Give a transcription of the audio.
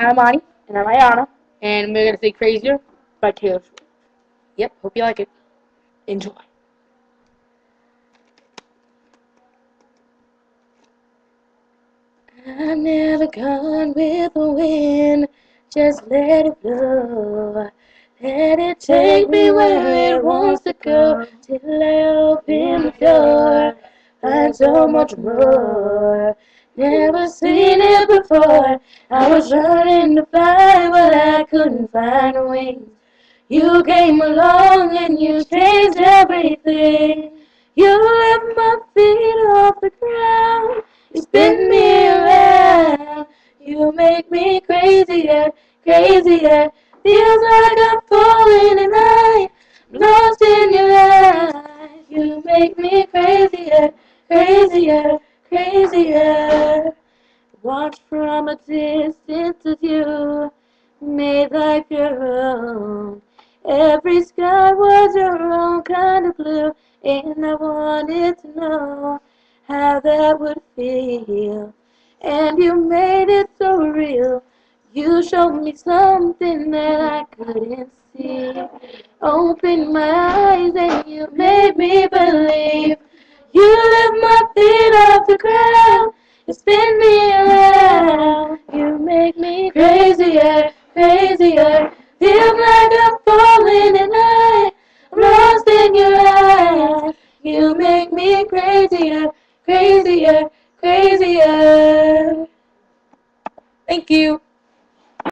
I'm Ani, and I'm Ayana, and we're going to say Crazier by Taylor Swift. Yep, hope you like it. Enjoy. I've never gone with the wind, just let it blow. Let it take me where it wants to go, till I open the door. Find so much more. Never seen it before. I was running to fly, but I couldn't find wings. You came along and you changed everything. You lift my feet off the ground. You spin me around. You make me crazier, crazier. Feels like I'm falling and I'm lost in your eyes. You make me crazier, crazier, crazier. Watch from a distance as you made life your own. Every sky was your own kind of blue, and I wanted to know how that would feel. And you made it so real. You showed me something that I couldn't see. Opened my eyes and you made me believe. You lift my feet off the ground. You spin me